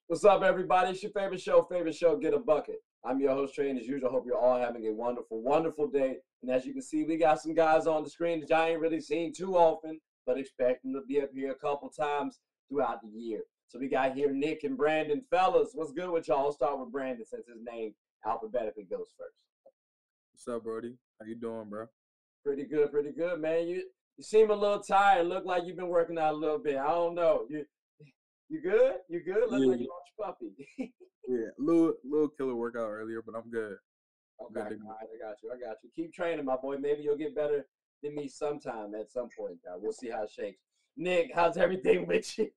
What's up, everybody? It's your favorite show, Get a Bucket. I'm your host, Trey, and as usual, hope you're all having a wonderful, wonderful day. And as you can see, we got some guys on the screen that I ain't really seen too often, but expect them to be up here a couple times throughout the year. So we got here Nick and Brandon. Fellas, what's good with y'all? I'll start with Brandon since his name alphabetically goes first. What's up, Brody? How you doing, bro? Pretty good, man. You seem a little tired. Look like you've been working out a little bit. I don't know. You good? You good? Look Yeah, like you lost your puppy. yeah. Little killer workout earlier, but I'm good. Okay, Good to all go. right, I got you. Keep training, my boy. Maybe you'll get better than me sometime at some point. We'll see how it shakes. Nick, how's everything with you?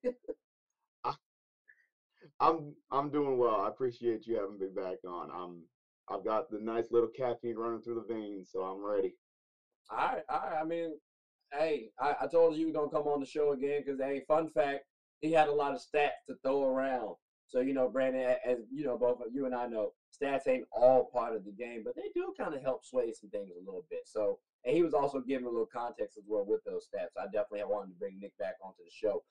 I, I'm doing well. I appreciate you having me back on. I've got the nice little caffeine running through the veins, so I'm ready. All right. I mean, hey, I told you were gonna come on the show again because, hey, fun fact, he had a lot of stats to throw around. So Brandon, as you know, both of you and I know, stats ain't all part of the game, but they do kind of help sway some things a little bit. So, and he was also giving a little context as well with those stats. I definitely wanted to bring Nick back onto the show.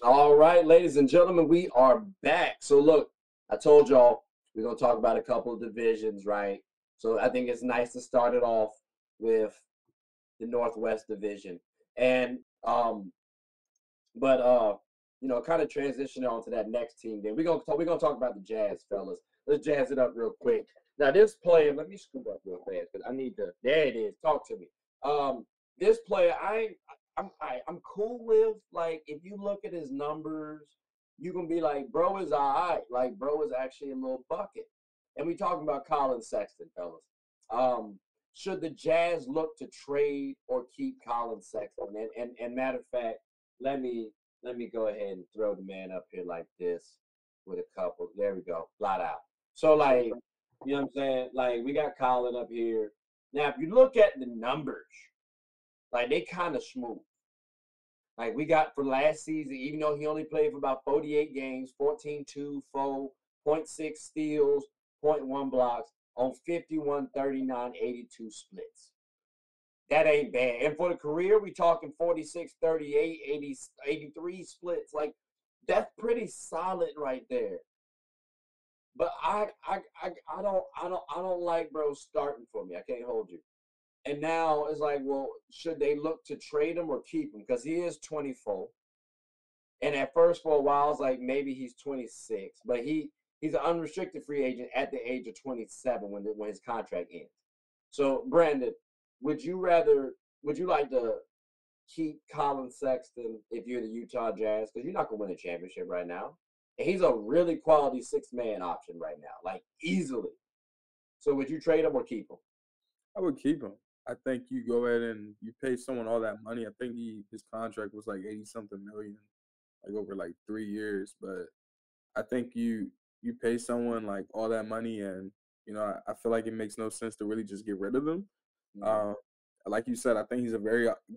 All right, ladies and gentlemen, we are back. So look, I told y'all we're gonna talk about a couple of divisions, right? So I think it's nice to start it off with the Northwest Division, and but kind of transition on to that next team. Then we're gonna talk about the Jazz, fellas. Let's jazz it up real quick. Now this player, let me scoop up real fast because I need to. There it is. Talk to me. This player, I'm cool with. Like, if you look at his numbers, you can be like, bro is all right. Like, bro is actually a little bucket. And we talking about Collin Sexton, fellas. Should the Jazz look to trade or keep Collin Sexton? And matter of fact, let me go ahead and throw the man up here like this with a couple. There we go, flat out. So like, you know what I'm saying? Like, we got Collin up here. Now, if you look at the numbers, like, they kind of smooth. Like, we got for last season, even though he only played for about 48 games, 14, 2, 4, 0.6 steals, 0.1 blocks on 51, 39, 82 splits. That ain't bad. And for the career, we talking 46, 38, 80, 83 splits. Like, that's pretty solid right there. But I don't like bro starting for me. I can't hold you. And now it's like, well, should they look to trade him or keep him? Because he is 24. And at first, for a while, it's like maybe he's 26, but he's an unrestricted free agent at the age of 27 when his contract ends. So, Brandon, would you like to keep Collin Sexton if you're the Utah Jazz? Because you're not gonna win a championship right now. And he's a really quality six-man option right now, like easily. So would you trade him or keep him? I would keep him. I think you go ahead and you pay someone all that money. I think his contract was like 80 something million, like over like 3 years. But I think you pay someone like all that money, and I feel like it makes no sense to really just get rid of him. Mm-hmm. Like you said, I think he's a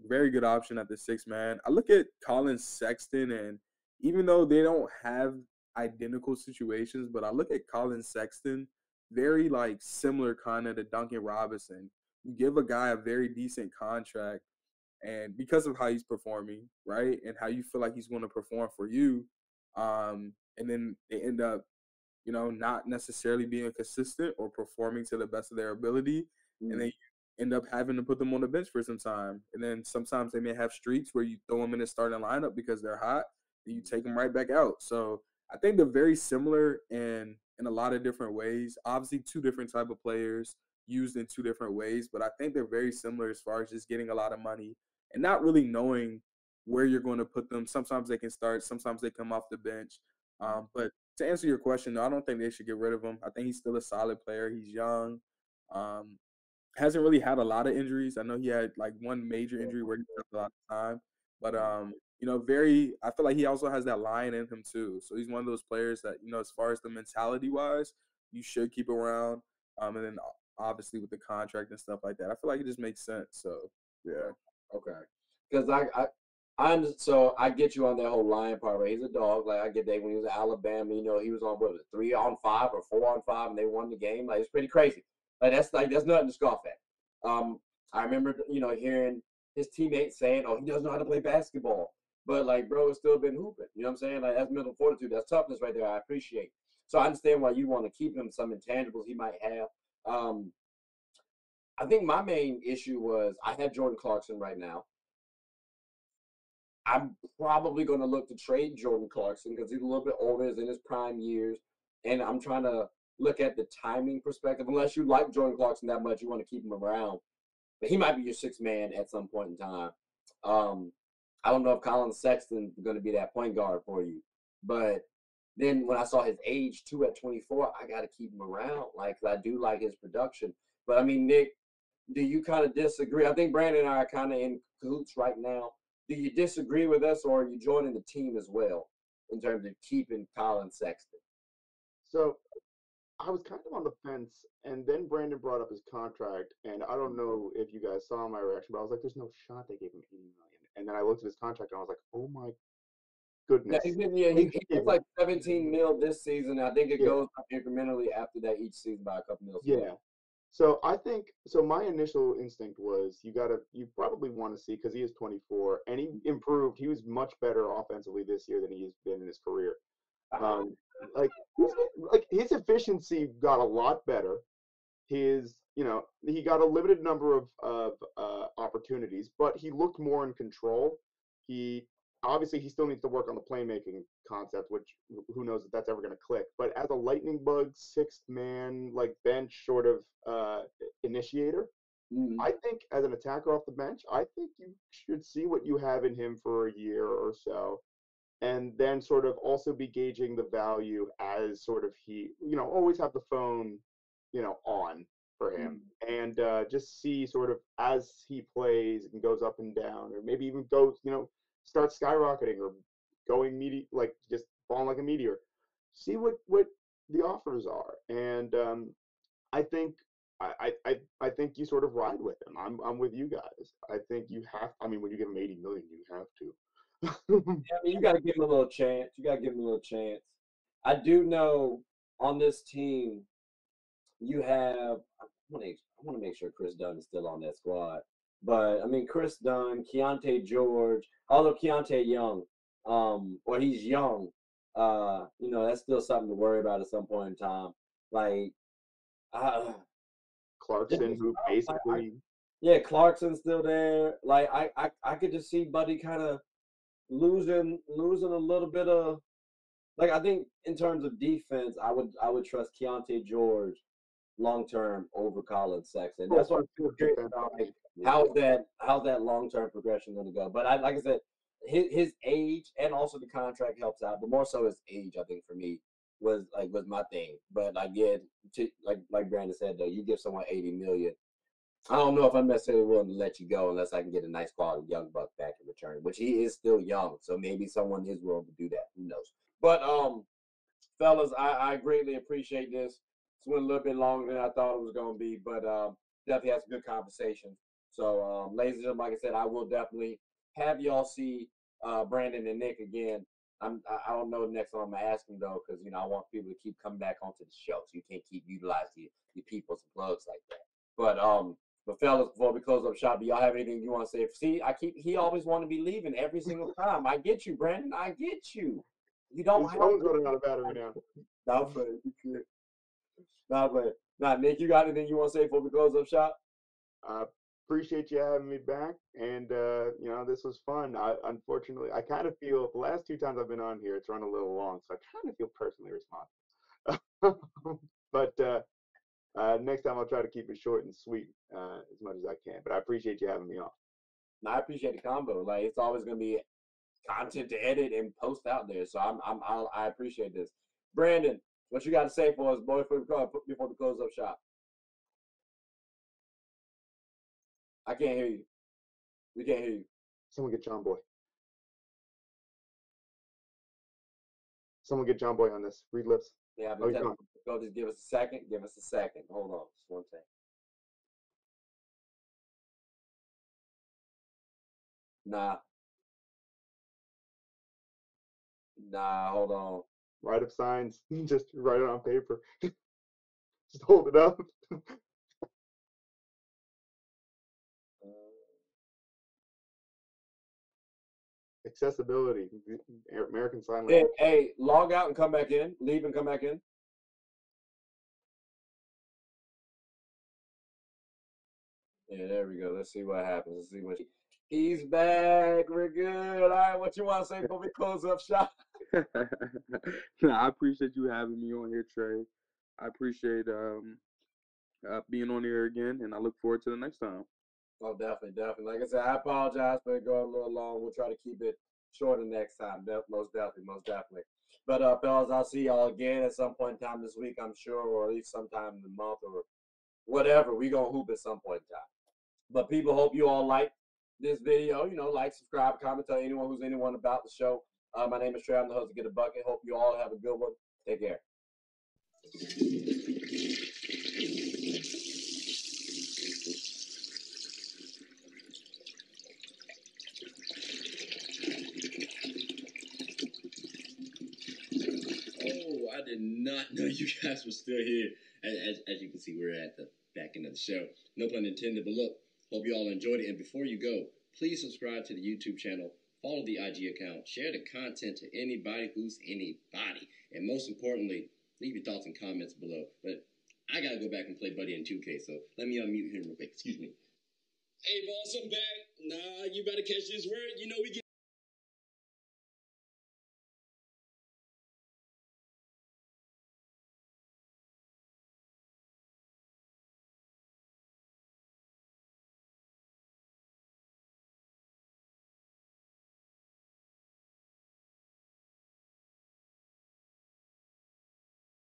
very good option at the six man. I look at Collin Sexton, and even though they don't have identical situations, but I look at Collin Sexton very like similar kind of to Duncan Robinson. You give a guy a very decent contract, and because of how he's performing, right, and how you feel like he's going to perform for you, and then they end up, not necessarily being consistent or performing to the best of their ability, and then you end up having to put them on the bench for some time, and then sometimes they may have streaks where you throw them in the starting lineup because they're hot, and you take them right back out. So I think they're very similar in a lot of different ways. Obviously, two different type of players used in two different ways, but I think they're very similar as far as just getting a lot of money and not really knowing where you're going to put them. Sometimes they can start, sometimes they come off the bench. But to answer your question, no, I don't think they should get rid of him. I think he's still a solid player. He's young. Hasn't really had a lot of injuries. I know he had like one major injury where he took a lot of time. But I feel like he also has that lion in him too. So he's one of those players that, as far as the mentality wise, you should keep around. And then obviously with the contract and stuff like that, I feel like it just makes sense. So yeah. Okay. Because so I get you on that whole lion part, right? He's a dog. Like, I get that when he was at Alabama, he was on, what was it, 3-on-5 or 4-on-5, and they won the game. Like, it's pretty crazy. That's nothing to scoff at. I remember, hearing his teammates saying, "Oh, he doesn't know how to play basketball." but like bro, it's still been hooping. You know what I'm saying? Like that's mental fortitude, that's toughness right there. I appreciate. So I understand why you want to keep him, some intangibles he might have. I think my main issue was I had Jordan Clarkson right now. I'm probably going to look to trade Jordan Clarkson because he's a little bit older, is in his prime years, and I'm trying to look at the timing perspective. Unless you like Jordan Clarkson that much, you want to keep him around, but he might be your sixth man at some point in time. Um, I don't know if Collin Sexton is going to be that point guard for you, but then when I saw his age too at 24, I got to keep him around, like 'cause I do like his production. But I mean, Nick, do you kind of disagree? I think Brandon and I are kind of in cahoots right now. Do you disagree with us, or are you joining the team as well in terms of keeping Collin Sexton? So I was kind of on the fence, and then Brandon brought up his contract, and I don't know if you guys saw my reaction, but I was like, "There's no shot they gave him 80 million." And then I looked at his contract, and I was like, "Oh my Yeah, goodness!" he gave gets him- like 17 mil this season. I think it Yeah, goes up incrementally after that each season by a couple mils. yeah. So I think so. My initial instinct was you probably want to see because he is 24 and he improved. He was much better offensively this year than he has been in his career. Um, like like his efficiency got a lot better. He got a limited number of opportunities, but he looked more in control. He obviously he still needs to work on the playmaking concept, which who knows if that's ever going to click. But as a lightning bug, sixth man, like bench sort of initiator, Mm-hmm. I think as an attacker off the bench, I think you should see what you have in him for a year or so and then sort of also be gauging the value as sort of always have the phone on for him and just see sort of as he plays and goes up and down or maybe even goes starts skyrocketing or going like just falling like a meteor, see what the offers are. And I think I think you sort of ride with him. I'm with you guys. I think you have, I mean, when you give him 80 million you have to. I mean, you got to give him a little chance. You got to give him a little chance. I do know on this team you have. I want to make sure Chris Dunn is still on that squad. But I mean, Chris Dunn, Keontae George, although Keontae young, or he's young, that's still something to worry about at some point in time. Like, uh, Clarkson, who basically yeah, Clarkson's still there. Like, I could just see Buddy kind of losing a little bit of, like, I think in terms of defense, I would trust Keontae George long term over Collin Sexton. That's what I'm curious about. Like, how's that long term progression going to go? But like I said, his age and also the contract helps out, but more so his age. I think for me was my thing. But like yeah, like Brandon said though, you give someone 80 million. I don't know if I'm necessarily willing to let you go unless I can get a nice quality young buck back in return, which he is still young, so maybe someone is willing to do that. Who knows? But fellas, I greatly appreciate this. It's went a little bit longer than I thought it was gonna be, but definitely had some good conversation. So ladies and gentlemen, like I said, I will definitely have y'all see Brandon and Nick again. I don't know the next one I'm gonna ask them though, because I want people to keep coming back onto the show, so you can't keep utilizing your people's plugs like that. But fellas, before we close up shop, do y'all have anything you want to say? See, he always want to be leaving every single time. I get you, Brandon. I get you. You don't his have phone's to. running out of battery now. Not playing. You can't. Not playing. Nah, Nick, you got anything you want to say before we close up shop? I appreciate you having me back, and this was fun. Unfortunately, I kind of feel the last two times I've been on here, it's run a little long, so I kind of feel personally responsible. But next time I'll try to keep it short and sweet as much as I can. But I appreciate you having me on. No, I appreciate the combo. Like it's always gonna be content to edit and post out there. So I appreciate this. Brandon, what you got to say for us, boy, before we close up shop? I can't hear you. We can't hear you. Someone get John Boy. Someone get John Boy on this. Read lips. Yeah, Oh, but he's gone. go. Just give us a second. Give us a second. Hold on, just one second. Nah, hold on. Write up signs. Just write it on paper. Just hold it up. accessibility, American Sign Hey, Language. hey, log out and come back in. Leave and come back in. Yeah, there we go. Let's see what happens. Let's see what he's back. We're good. All right, what you want to say before we close up shop? Nah, I appreciate you having me on here, Trey. I appreciate being on here again, and I look forward to the next time. Oh, definitely, definitely. Like I said, I apologize for it going a little long. We'll try to keep it shorter next time. Most definitely, most definitely. But fellas, I'll see y'all again at some point in time this week, I'm sure, or at least sometime in the month or whatever. We gonna hoop at some point in time. But people, hope you all like this video. You know, like, subscribe, comment, tell anyone about the show. My name is Trey. I'm the host of Get a Bucket. Hope you all have a good one. Take care. Oh, I did not know you guys were still here. As you can see, we're at the back end of the show. No pun intended, but look, hope you all enjoyed it. And before you go, please subscribe to the YouTube channel, follow the IG account, share the content to anybody who's anybody. And most importantly, leave your thoughts and comments below. But I got to go back and play Buddy in 2K, so let me unmute him real quick. Excuse me. Hey, boss, I'm back. Nah, you better catch this word. You know we get